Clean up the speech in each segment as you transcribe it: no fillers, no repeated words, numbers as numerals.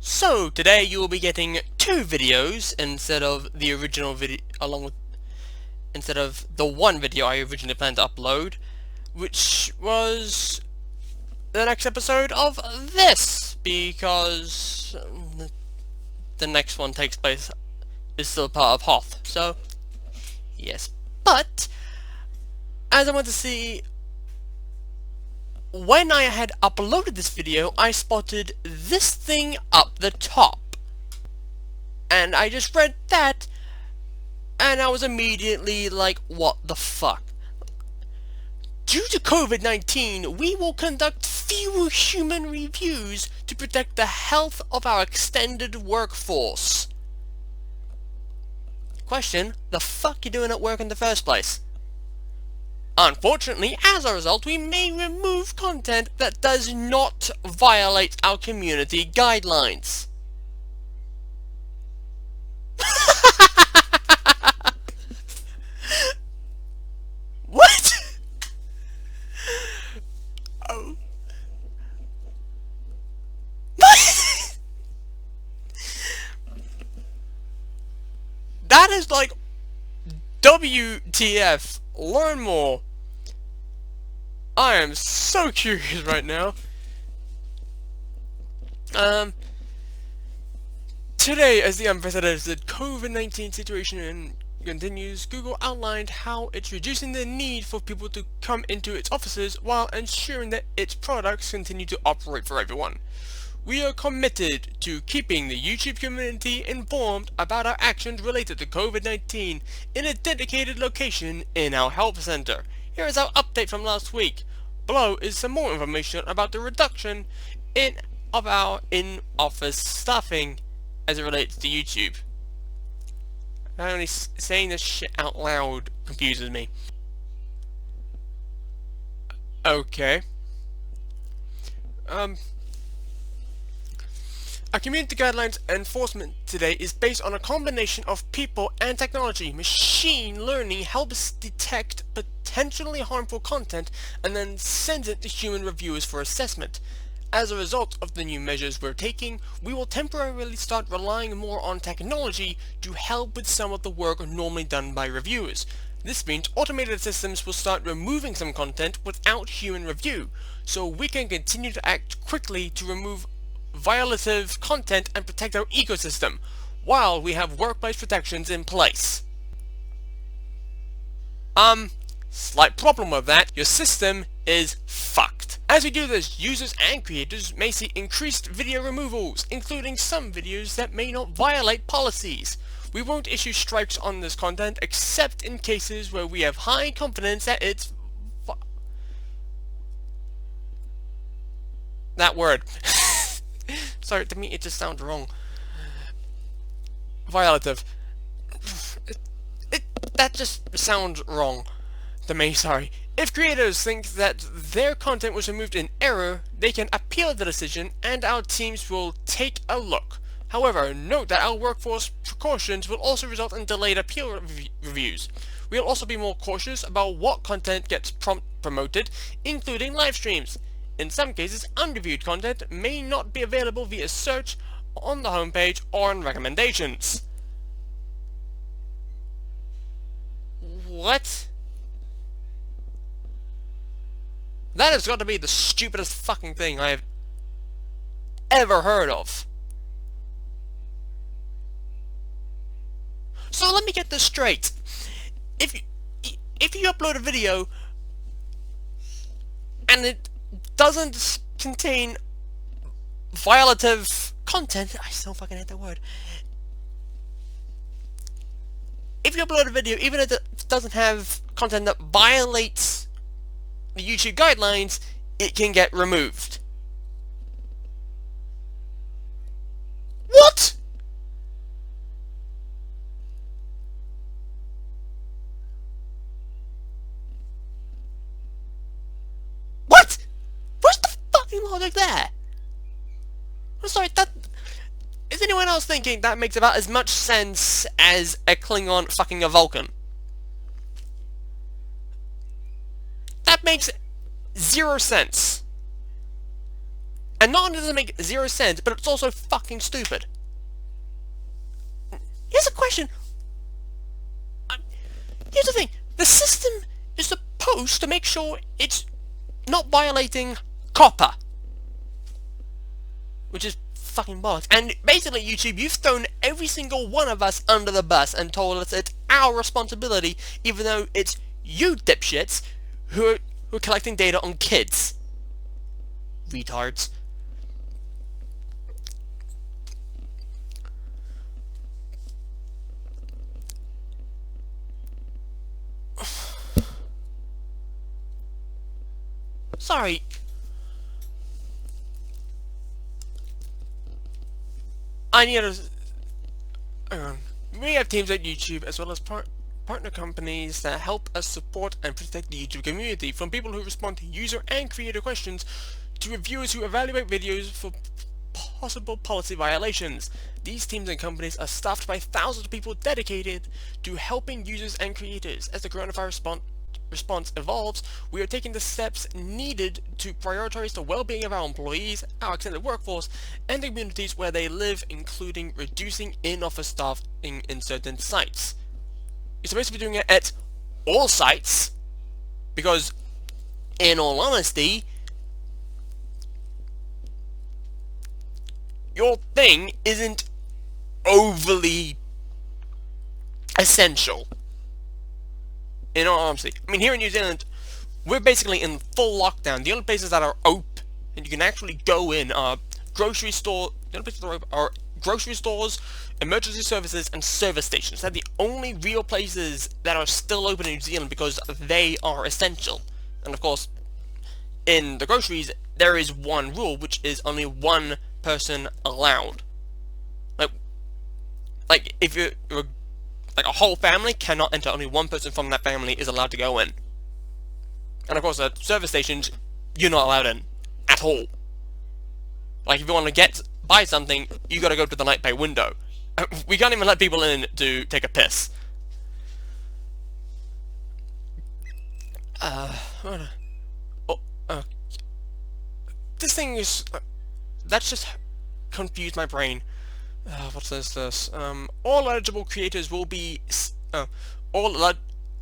So today you will be getting two videos instead of the original video, instead of the one video I originally planned to upload, which was the next episode of this, because the next one takes place is still part of Hoth. So yes, but as I want to see, when I had uploaded this video, I spotted this thing up the top. And I just read that, and I was immediately like, what the fuck? Due to COVID-19, we will conduct fewer human reviews to protect the health of our extended workforce. Question, the fuck you doing at work in the first place? Unfortunately, as a result, we may remove content that does not violate our community guidelines. What? Oh. That is like WTF. Learn more. I am so curious right now. Today, as the unprecedented COVID-19 situation continues, Google outlined how it's reducing the need for people to come into its offices while ensuring that its products continue to operate for everyone. We are committed to keeping the YouTube community informed about our actions related to COVID-19 in a dedicated location in our help center. Here is our update from last week. Below is some more information about the reduction of our in-office staffing as it relates to YouTube. Only saying this shit out loud confuses me. Okay. Our community guidelines enforcement today is based on a combination of people and technology. Machine learning helps detect potentially harmful content and then sends it to human reviewers for assessment. As a result of the new measures we're taking, we will temporarily start relying more on technology to help with some of the work normally done by reviewers. This means automated systems will start removing some content without human review, so we can continue to act quickly to remove violative content and protect our ecosystem, while we have workplace protections in place. Slight problem with that, your system is fucked. As we do this, users and creators may see increased video removals, including some videos that may not violate policies. We won't issue strikes on this content except in cases where we have high confidence that it's that word. Sorry, to me it just sounds wrong. Violative. That just sounds wrong to me, sorry. If creators think that their content was removed in error, they can appeal the decision and our teams will take a look. However, note that our workforce precautions will also result in delayed appeal reviews. We'll also be more cautious about what content gets promoted, including live streams. In some cases, unreviewed content may not be available via search on the homepage or in recommendations. What? That has got to be the stupidest fucking thing I have ever heard of. So let me get this straight. If you upload a video and it doesn't contain violative content, I still fucking hate that word. If you upload a video, even if it doesn't have content that violates the YouTube guidelines, it can get removed. What? What? Where's the fucking logic there? I'm sorry, is anyone else thinking that makes about as much sense as a Klingon fucking a Vulcan? That makes zero sense. And not only does it make 0 sense, but it's also fucking stupid. Here's a question. Here's the thing. The system is supposed to make sure it's not violating COPPA. Which is fucking bollocks. And basically, YouTube, you've thrown every single one of us under the bus and told us it's our responsibility, even though it's you dipshits who are collecting data on kids. Retards. Sorry. I need to... we have teams at YouTube as well as partner companies that help us support and protect the YouTube community, from people who respond to user and creator questions to reviewers who evaluate videos for possible policy violations. These teams and companies are staffed by thousands of people dedicated to helping users and creators. As the coronavirus response evolves, we are taking the steps needed to prioritize the well-being of our employees, our extended workforce, and the communities where they live, including reducing in-office staffing in certain sites. You're supposed to be doing it at all sites, because, in all honesty, your thing isn't overly essential. In all honesty. I mean, here in New Zealand, we're basically in full lockdown. The only places that are open and you can actually go in are grocery store. The only places that are open are grocery stores, emergency services, and service stations. They're the only real places that are still open in New Zealand because they are essential. And of course, in the groceries, there is one rule, which is only one person allowed. Like if you're like a whole family cannot enter, only one person from that family is allowed to go in. And of course, at service stations, you're not allowed in at all. Like if you want to buy something, you gotta go to the night bay window. We can't even let people in to take a piss. This thing is... that's just confused my brain. What says this? All eligible creators will be...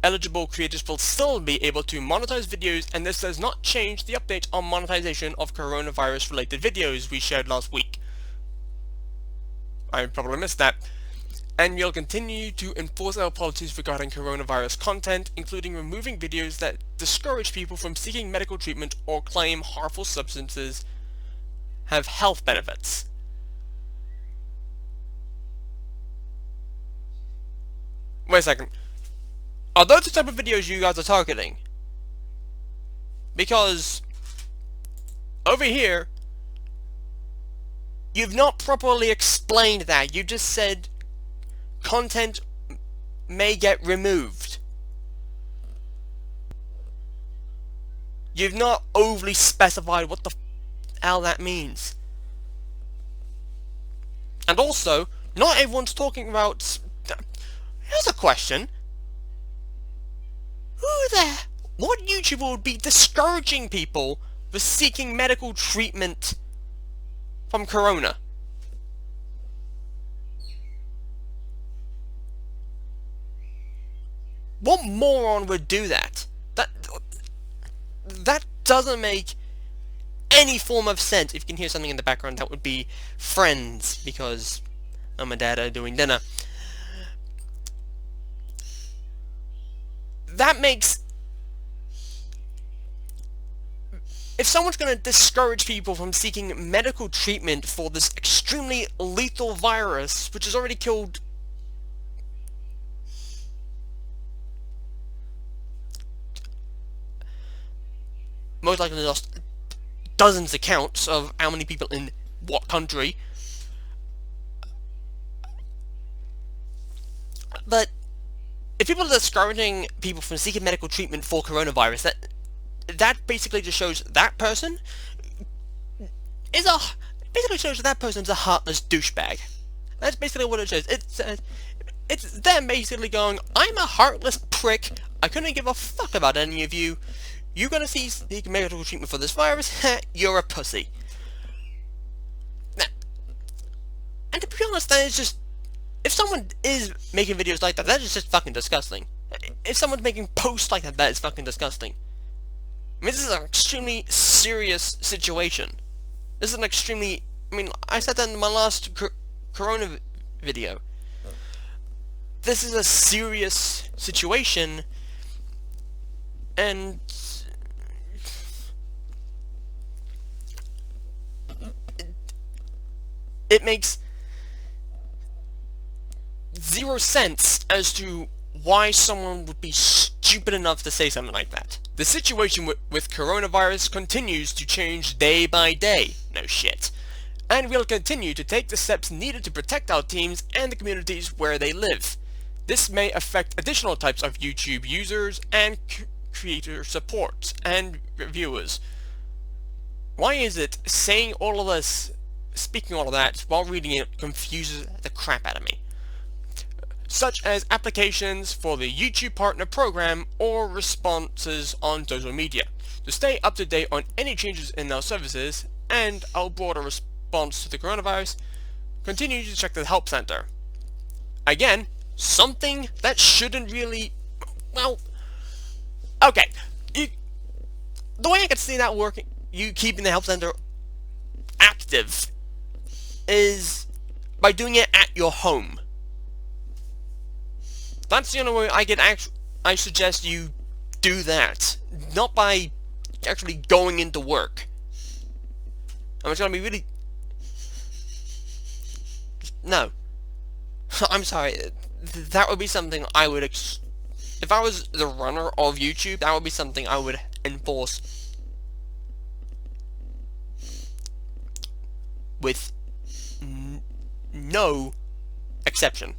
eligible creators will still be able to monetize videos, and this does not change the update on monetization of coronavirus-related videos we shared last week. I probably missed that. And we'll continue to enforce our policies regarding coronavirus content, including removing videos that discourage people from seeking medical treatment or claim harmful substances have health benefits. Wait a second. Are those the type of videos you guys are targeting? Because over here, you've not properly explained that. You just said content may get removed. You've not overly specified what the hell that means. And also, not everyone's talking about... Here's a question. What YouTuber would be discouraging people for seeking medical treatment from corona? What moron would do that? That doesn't make any form of sense. If you can hear something in the background, that would be friends, because Mum and Dad are doing dinner. That makes... if someone's going to discourage people from seeking medical treatment for this extremely lethal virus, which has already killed most likely lost dozens of counts of how many people in what country, but if people are discouraging people from seeking medical treatment for coronavirus, that basically just shows that person is that person's a heartless douchebag. That's basically what it shows. It's them basically going, I'm a heartless prick. I couldn't give a fuck about any of you. You're gonna seek medical treatment for this virus. You're a pussy. And to be honest, that is just... If someone is making videos like that, that is just fucking disgusting. If someone's making posts like that, that is fucking disgusting. I mean, this is an extremely serious situation. This is an extremely... I mean, I said that in my last Corona video. This is a serious situation, and it makes zero sense as to why someone would be stupid enough to say something like that. The situation with coronavirus continues to change day by day. No shit. And we'll continue to take the steps needed to protect our teams and the communities where they live. This may affect additional types of YouTube users and creator support and reviewers. Why is it saying all of this, speaking all of that, while reading it confuses the crap out of me? Such as applications for the YouTube Partner Program or responses on social media. To stay up to date on any changes in our services and our broader response to the coronavirus, continue to check the Help Center. Again, something that shouldn't really... Well, okay. The way I can see that working, you keeping the Help Center active, is by doing it at your home. That's the only way I suggest you do that. Not by actually going into work. I'm just gonna be really... No. I'm sorry. That would be something I would... If I was the runner of YouTube, that would be something I would enforce with no exception.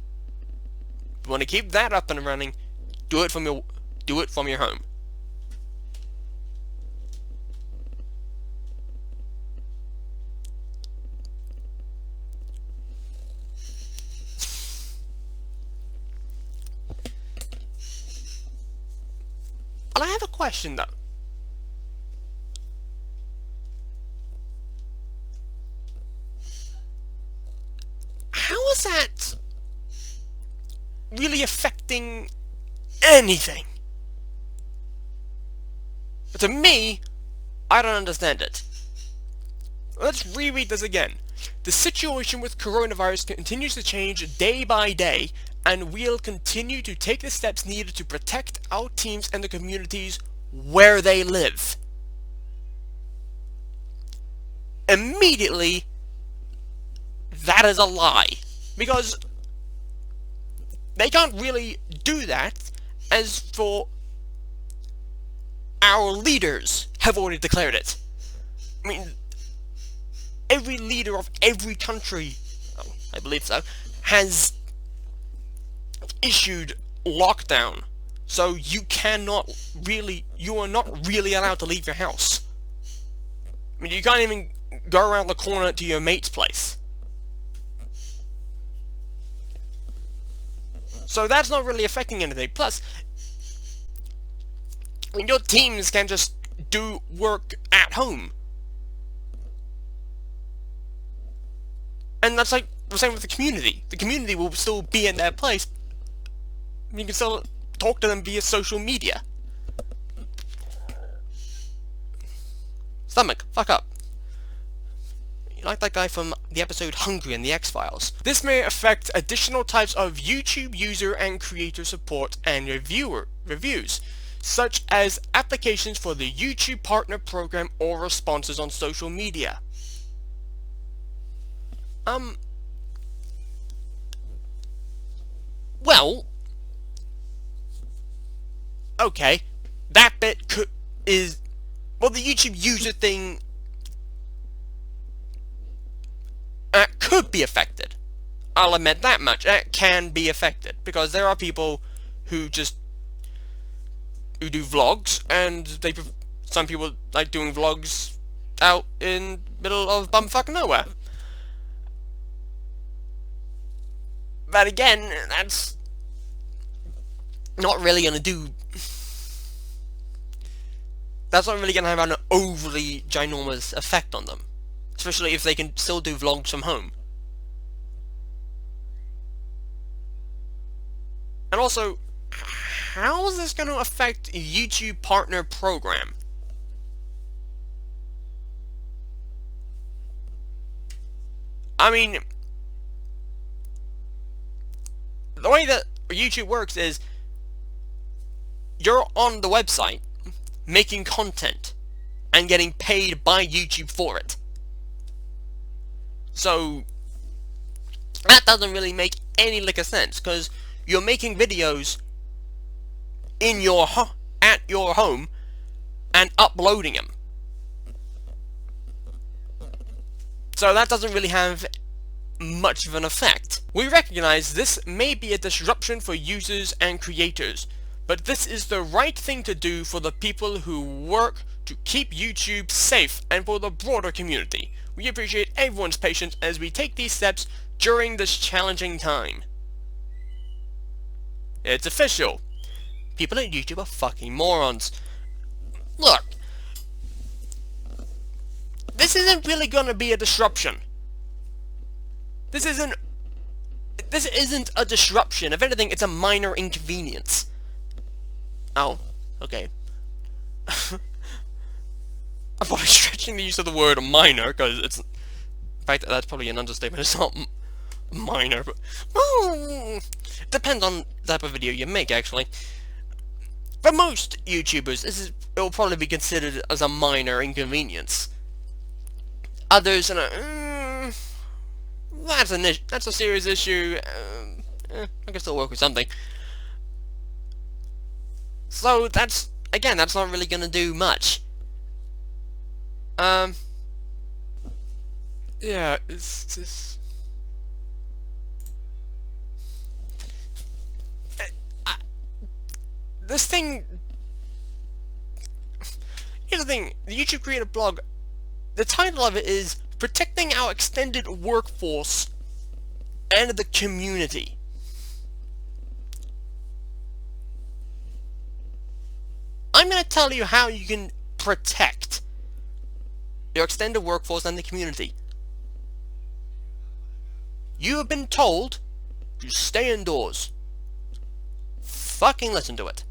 If you want to keep that up and running, do it from your home. And I have a question though. How is that really affecting anything? But to me, I don't understand it. Let's reread this again. The situation with coronavirus continues to change day by day, and we'll continue to take the steps needed to protect our teams and the communities where they live. Immediately, that is a lie. Because they can't really do that, as for our leaders have already declared it. I mean, every leader of every country, I believe so, has issued lockdown. So you are not really allowed to leave your house. I mean, you can't even go around the corner to your mate's place. So that's not really affecting anything. Plus, I mean, your teams can just do work at home. And that's like the same with the community. The community will still be in their place. You can still talk to them via social media. Stomach, fuck up. You like that guy from the episode Hungry in the X-Files. This may affect additional types of YouTube user and creator support and reviews, such as applications for the YouTube Partner Program or responses on social media. Well, okay, that bit well, the YouTube user thing could be affected. I'll admit that much. It can be affected because there are people who do vlogs, and some people like doing vlogs out in middle of bumfuck nowhere. But again, that's not really gonna do. That's not really gonna have an overly ginormous effect on them, especially if they can still do vlogs from home. And also, how is this going to affect YouTube Partner Program? I mean, the way that YouTube works is you're on the website making content and getting paid by YouTube for it. So that doesn't really make any lick of sense, because you're making videos in your at your home and uploading them. So that doesn't really have much of an effect. We recognize this may be a disruption for users and creators, but this is the right thing to do for the people who work to keep YouTube safe and for the broader community. We appreciate everyone's patience as we take these steps during this challenging time. It's official. People at YouTube are fucking morons. Look, this isn't really gonna be a disruption. This isn't a disruption. If anything, it's a minor inconvenience. Oh, okay. I'm probably stretching the use of the word minor, because it's... In fact, that's probably an understatement. It's not minor, but... depends on the type of video you make, actually. For most YouTubers, it will probably be considered as a minor inconvenience. Others, that's a serious issue. I can still work with something. So that's not really gonna do much. Yeah, it's just... this thing... Here's the thing, the YouTube Creator blog, the title of it is Protecting Our Extended Workforce and the Community. I'm going to tell you how you can protect your extended workforce and the community. You have been told to stay indoors. Fucking listen to it.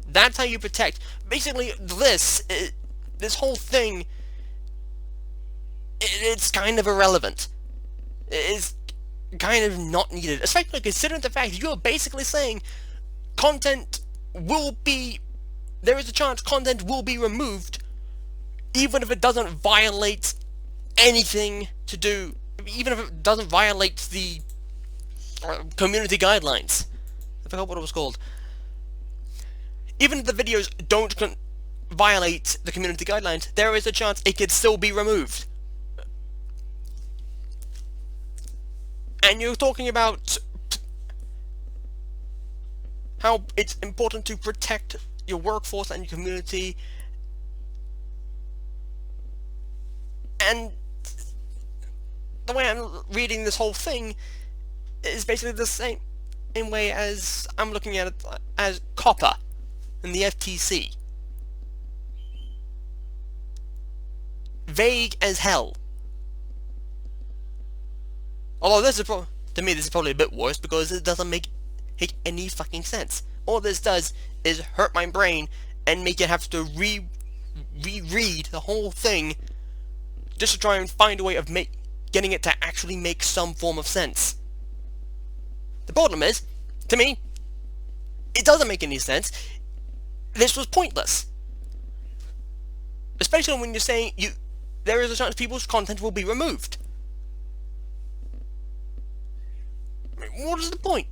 That's how you protect. Basically, this whole thing, it's kind of irrelevant. It's kind of not needed, especially considering the fact you're basically saying content will be... there is a chance content will be removed even if it doesn't violate anything to do... even if it doesn't violate the community guidelines. I forgot what it was called. Even if the videos don't violate the community guidelines, there is a chance it could still be removed. And you're talking about how it's important to protect your workforce and your community, and the way I'm reading this whole thing is basically the same way as I'm looking at it as COPPA and the FTC. Vague as hell. Although this is to me this is probably a bit worse, because it doesn't make any fucking sense. All this does is hurt my brain and make it have to reread the whole thing just to try and find a way of getting it to actually make some form of sense. The problem is, to me, it doesn't make any sense. This was pointless. Especially when you're saying there is a chance people's content will be removed. I mean, what is the point?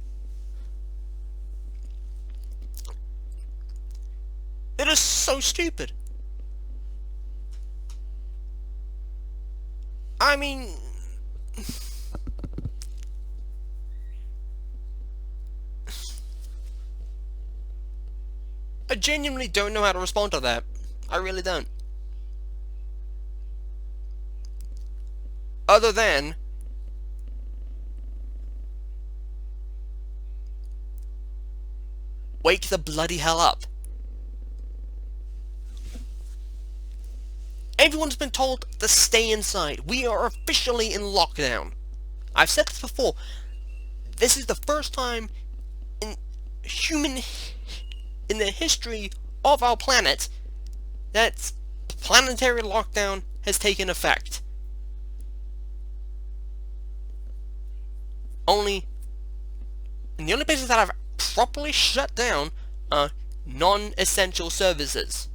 It is so stupid. I mean... I genuinely don't know how to respond to that. I really don't. Other than... wake the bloody hell up. Everyone's been told to stay inside. We are officially in lockdown. I've said this before. This is the first time in in the history of our planet that planetary lockdown has taken effect. And the only places that have properly shut down are non-essential services,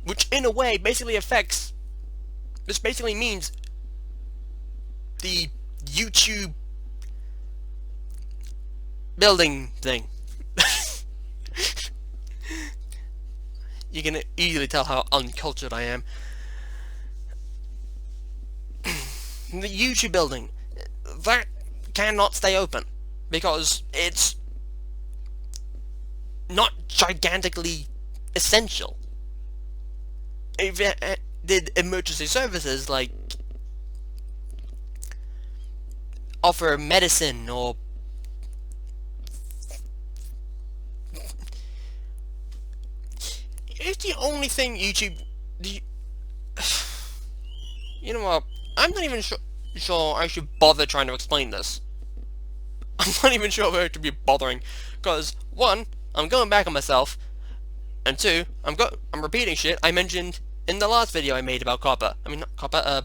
which in a way basically means the YouTube building thing. You can easily tell how uncultured I am. The YouTube building, that cannot stay open because it's not gigantically essential. If it did emergency services like offer medicine or it's the only thing YouTube. You know what? I'm not even sure I should bother trying to explain this. I'm not even sure where to be bothering, because one, I'm going back on myself, and two, I'm repeating shit I mentioned in the last video I made about copper. I mean, not copper,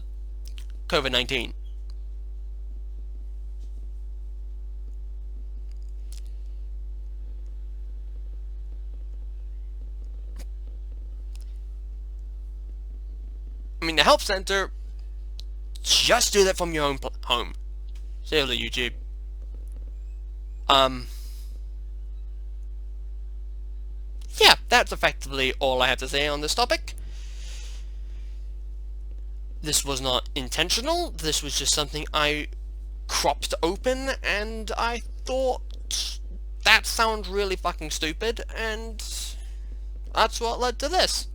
COVID-19. I mean, the help center, just do that from your own home. Seriously, YouTube. Yeah, that's effectively all I have to say on this topic. This was not intentional, this was just something I cropped open, and I thought that sounds really fucking stupid, and that's what led to this.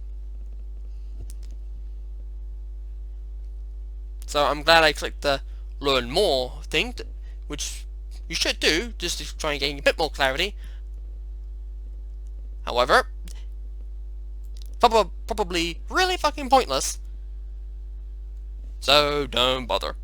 So I'm glad I clicked the learn more thing, which you should do, just to try and gain a bit more clarity. However, probably really fucking pointless. So don't bother.